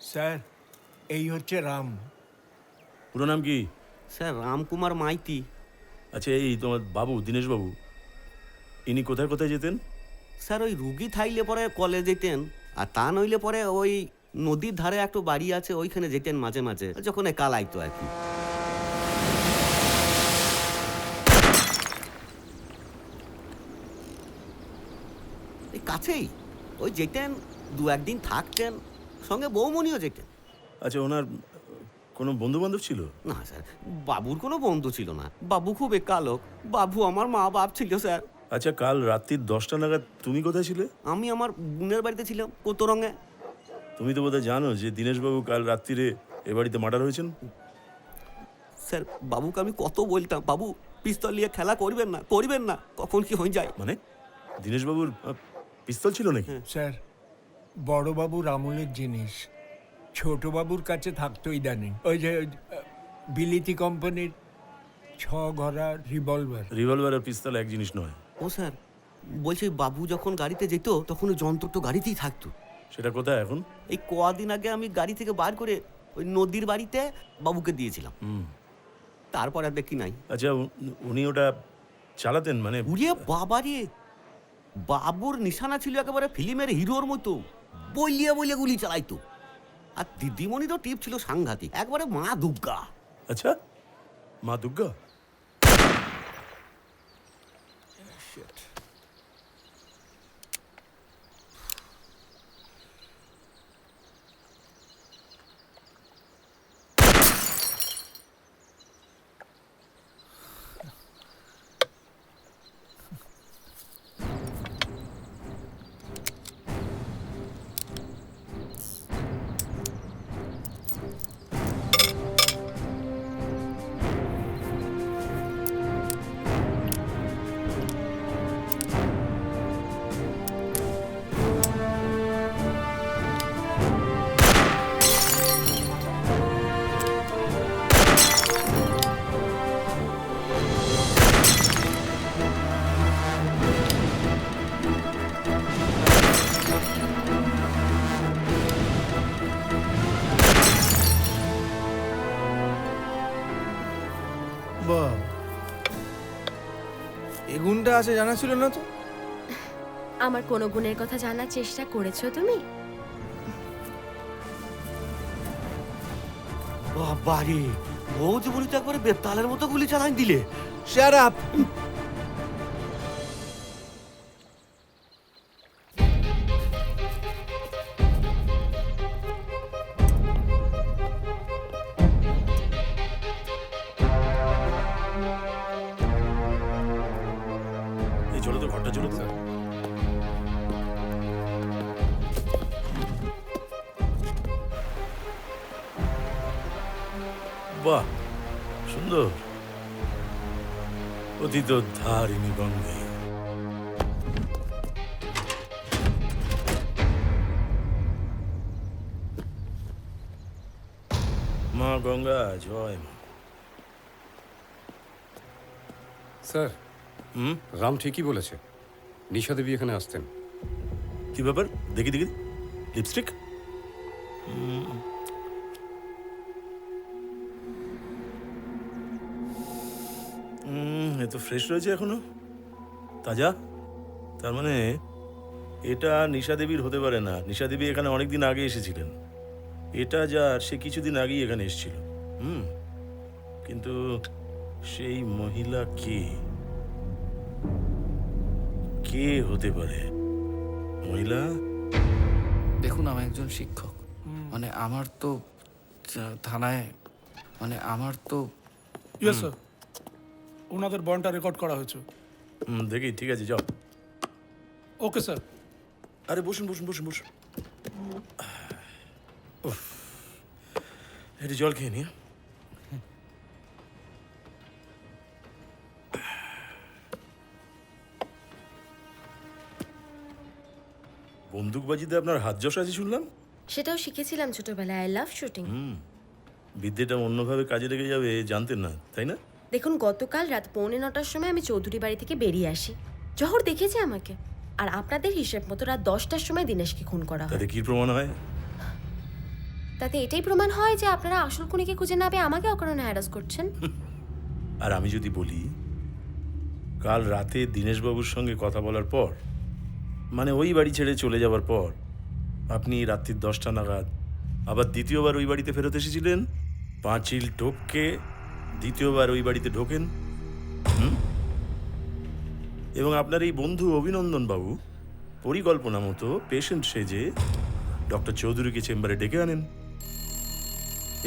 Sir এই হচ্ছে রাম। পুরো নাম কি? স্যার রামকুমার মাইতি। আচ্ছা, এই তোমার বাবু দীনেশবাবু, ইনি কোথায় কোথায় যেতেন? স্যার ওই রুগী থাইলে পরে কলেজ যেতেন, আর তা নইলে পরে ওই নদীর ধারে একটু বাড়ি আছে, ওইখানে যেতেন মাঝে মাঝে যখন কাল আইতো আর কি। এই কাছেই ওই যেতেন, দু একদিন থাকতেন, সঙ্গে বৌমনিও যেতেন। আচ্ছা, ওনার কোনো বন্ধু বান্ধব ছিল? না স্যার, বাবুর কোনো বন্ধু ছিল না। বাবু খুব একালোক। বাবু আমার মা বাপ ছিল স্যার। আচ্ছা, কাল রাত্রি 10টা নাগাদ তুমি কোথায় ছিলে? আমি আমার বোনের বাড়িতে ছিলাম, কোতরঙ্গে। তুমি তো বোধহয় জানো যে দীনেশবাবু কাল রাত্রিরে এ বাড়িতে মার্ডার হয়েছেন। স্যার বাবুকে আমি কত বলতাম, বাবু পিস্তল নিয়ে খেলা করবেন না, করবেন না, কখন কি হয়ে যায়। মানে দীনেশবাবুর পিস্তল ছিল নাকি? স্যার বড়বাবুর আমলের জিনিস ছোটবাবুর কাছে থাকতো ইদানিং। ওই যে বিলিতি কোম্পানির 6 ঘরা রিভলভার। রিভলভার আর পিস্তল এক জিনিস নয়। ও স্যার বলছি, বাবু যখন গাড়িতে যেত তখন ওই যন্ত্র তো গাড়িতেই থাকতো। সেটা কোথায় এখন? এই কদিন আগে আমি গাড়ি থেকে বার করে ওই নদীর বাড়িতে বাবুকে দিয়েছিলাম, তারপর আর দেখি নাই। আচ্ছা, উনি ওটা চালাতেন মানে? উড়িয়ে বাবারে, বাবুর নিশানা ছিল একেবারে ফিল্মের হিরোর মতো, বলিয়া বলিয়া গুলি চালাইতো। আর দিদিমণিরও টিপ ছিল সাংঘাতিক, একবারে মা দুর্গা। আচ্ছা, মা দুর্গা। বাহ, এই গুণটা আছে জানা ছিল না তো। আমার কোনো গুণের কথা জানার চেষ্টা করেছো তুমি? বাবারে, বৌদি বলি তো একবারে বেতালের মতো গুলি চালাই দিলে। Shut up. এই চলো তো, ঘরটা চলো তো। বাহ, সুন্দর। অতীত ধারিণী গঙ্গে। মা গঙ্গা জয় মা। স্যার, হুম, রাম ঠিকই বলেছে, নিশা দেবী এখানে আসতেন। কি ব্যাপার? দেখি দেখি, লিপস্টিক। এ তো ফ্রেশ রয়েছে এখনো, তাজা। তার মানে এটা নিশা দেবীর হতে পারে না। নিশা দেবী এখানে অনেকদিন আগে এসেছিলেন। এটা যার, সে কিছুদিন আগেই এখানে এসেছিল। কিন্তু সেই মহিলা কে? কে হতে পারে মহিলা? দেখুন, আমি একজন শিক্ষক, মানে আমার তো থানায়, মানে আমার তো। ইয়েস স্যার, ওনাদের বন্ডটা রেকর্ড করা হয়েছে। দেখি, ঠিক আছে, যাও। Okay sir. আরে বসুন বসুন বসুন বসুন। উফ, একটু জল খেয়ে নি। বন্দুকবাজিতে আপনার হাত যশ আছে শুনলাম। সেটাও শিখেছিলাম ছোটবেলায়। I love shooting. বিদ্যেটা অন্যভাবে কাজে লেগে যাবে জানতেন না, তাই না? দেখুন, গতকাল রাত 9:45টার সময় আমি চৌধুরী বাড়ি থেকে বেরিয়ে আসি। জহর দেখেছে আমাকে, আর আপনাদের হিসেব মতো রাত 10টার সময় দিনেশকে খুন করা হয়। তাতে কি প্রমাণ হয়? তাতে এটাই প্রমাণ হয় যে আপনারা আসল খুনিকে খুঁজে না পেয়ে আমাকে অকারণে হ্যারাস করছেন। আর আমি যদি বলি, কাল রাতে দীনেশবাবুর সঙ্গে কথা বলার পর, মানে ওই বাড়ি ছেড়ে চলে যাওয়ার পর, আপনি রাত্রির 10টা নাগাদ আবার দ্বিতীয়বার ওই বাড়িতে ফেরত এসেছিলেন, পাঁচিল টপকে দ্বিতীয়বার ওই বাড়িতে ঢোকেন, এবং আপনার এই বন্ধু অভিনন্দন বাবু পরিকল্পনা মতো পেশেন্ট সেজে ডক্টর চৌধুরীকে চেম্বারে ডেকে আনেন,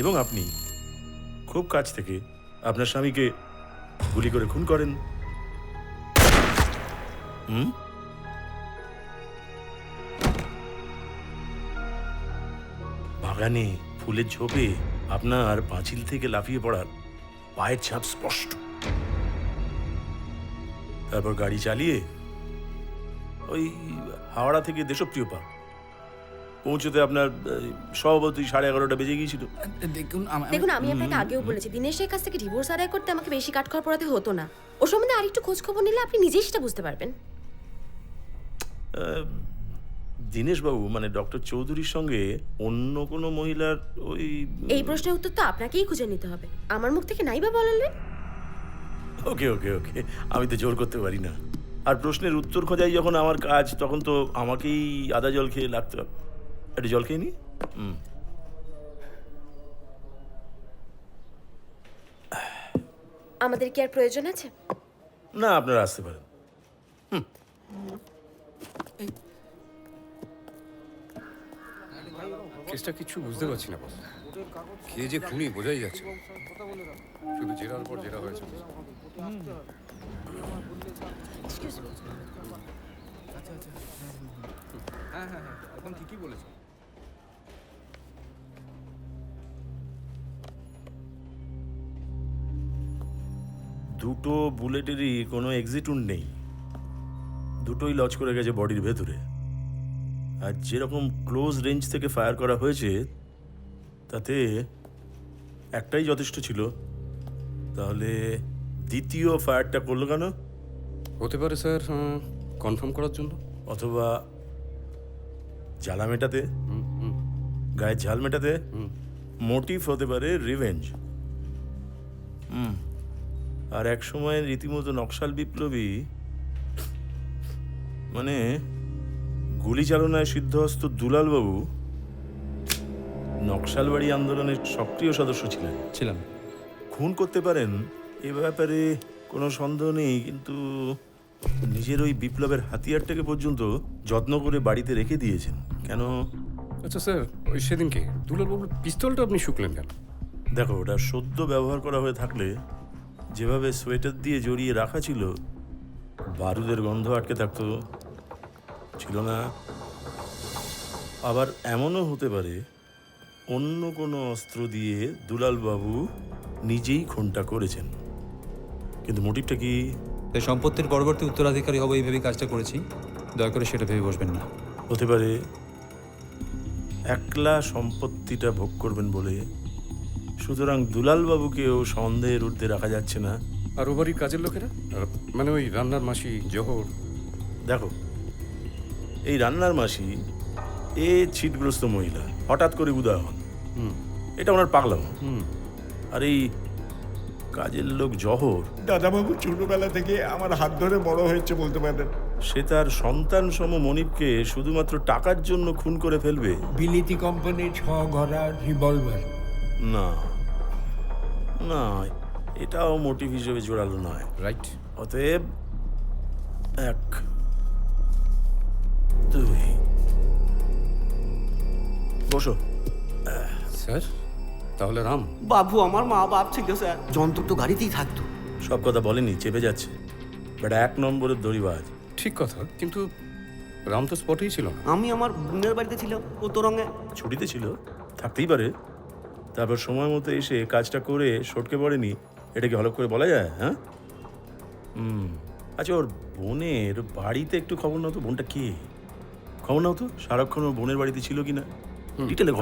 এবং আপনি খুব কাছ থেকে আপনার স্বামীকে গুলি করে খুন করেন। বাগানে ফুলের ঝোপে আপনার পাঁচিল থেকে লাফিয়ে পড়ার পায়ের ছাপ স্পষ্ট। তারপর গাড়ি চালিয়ে ওই হাওড়া থেকে দেশপ্রিয় পার্ক পৌঁছতে আপনার স্বভাবতই 11:30 বেজে গিয়েছিল। দেখুন দেখুন, আমি আপনাকে আগেও বলেছি, দিনেশের কাছ থেকে ডিভোর্স আদায় করতে আমাকে বেশি কাঠখড় পোড়াতে হতো না। ও সম্বন্ধে আরেকটু খোঁজ খবর নিলে আপনি নিজেই সেটা বুঝতে পারবেন। দীনেশবাবু মানে ডক্টর চৌধুরীর সঙ্গে অন্য কোনো মহিলার ওই এই প্রশ্নের উত্তর তো আপনাকেই খুঁজে নিতে হবে, আমার মুখ থেকে নাই বা বললেন। ওকে ওকে ওকে, আমি তো জোর করতে পারি না। আর প্রশ্নের উত্তর খোঁজাই যখন আমার কাজ, তখন তো আমাকেই আদা জল খেয়ে লাগতে হবে। একটু জল খেয়ে নি। আমাদের কি আর প্রয়োজন আছে? না, আপনারা আসতে পারেন। কেসটা কিছু বুঝতে পারছি না বস। কে যে খুনি বোঝাই যাচ্ছে না। শুধু জেরার পর জেরা হয়েছে। দুটো বুলেটেরই কোনো এক্সিট উন্ড নেই, দুটোই লজ করে গেছে বডির ভেতরে। আর যেরকম ক্লোজ রেঞ্জ থেকে ফায়ার করা হয়েছে তাতে একটাই যথেষ্ট ছিল, তাহলে দ্বিতীয় ফায়ারটা করলো কেন? হতে পারে স্যার কনফার্ম করার জন্য। অথবা জ্বালা মেটাতে, গায়ের ঝাল মেটাতে। মোটিভ হতে পারে রিভেঞ্জ। আর এক সময় রীতিমতো নকশাল বিপ্লবী, মানে গুলি চালনায় সিদ্ধহস্ত দুলালবাবু নকশালবাড়ি আন্দোলনের সক্রিয় সদস্য ছিলেন। খুন করতে পারেন এ ব্যাপারে কোনো সন্দেহ নেই, কিন্তু নিজের ওই বিপ্লবের হাতিয়ারটাকে পর্যন্ত যত্ন করে বাড়িতে রেখে দিয়েছেন কেন? আচ্ছা স্যার, ওই সেদিনকে দুলালবাবুর পিস্তলটা আপনি শুকলেন কেন? দেখো, ওটা সদ্য ব্যবহার করা হয়ে থাকলে যেভাবে সোয়েটার দিয়ে জড়িয়ে রাখা ছিল, বারুদের গন্ধ আটকে থাকতো, ছিল না। আবার এমনও হতে পারে অন্য কোনো অস্ত্র দিয়ে দুলালবাবু নিজেই খুনটা করেছেন, কিন্তু মোটিভটা কি? তাই সম্পত্তির পরবর্তী উত্তরাধিকারী হবো এইভাবে কাজটা করেছি, দয়া করে সেটা ভেবে বসবেন না। হতে পারে একলা সম্পত্তিটা ভোগ করবেন বলে, সুতরাং দুলালবাবুকেও সন্দেহের ঊর্ধ্বে রাখা যাচ্ছে না। আর ও বাড়ির কাজের লোকেরা, মানে ওই রান্নার মাসি জহর। দেখো, এই রান্নার মাসি এ ছিটগ্রস্ত মহিলা, হঠাৎ করে উদয় হন, এটা ওনার পাগলাম। আর এই কাজের লোক জহর, দাদাবাবু ছোটবেলা থেকে আমার হাত ধরে বড় হয়েছে বলতে পারেন। সে তার সন্তান সম মনিবকে শুধুমাত্র টাকার জন্য খুন করে ফেলবে? বিলিতি কোম্পানির 6 ঘোড়া রিভলভার। না না, এটাও মোটিভ হিসেবে জোরালো নয়। রাইট। অতএব 1 2 বসো। স্যার, তাহলে রাম? বাবু আমার মা বাপ ছিল স্যার, যন্ত্র তো গাড়িতেই থাকতো। সব কথা বলেনি, চেপে যাচ্ছে, বাট 1 নম্বরের দড়িবাজ। ঠিক কথা, কিন্তু রাম তো স্পটেই ছিল না। আমি আমার বোনের বাড়িতে ছিলাম উত্তরঙ্গে। ছুটিতে ছিল, থাকতেই পারে। তারপর সময় মতো এসে কাজটা করে সটকে পড়েনি, এটা কি হলপ করে বলা যায়? হ্যাঁ। আচ্ছা, ওর বোনের বাড়িতে একটু খবর নাও তো। বোনটা কে? খবর নাও তো, সারাক্ষণ ওর বোনের বাড়িতে ছিল কিনা, ডিটেলে খবর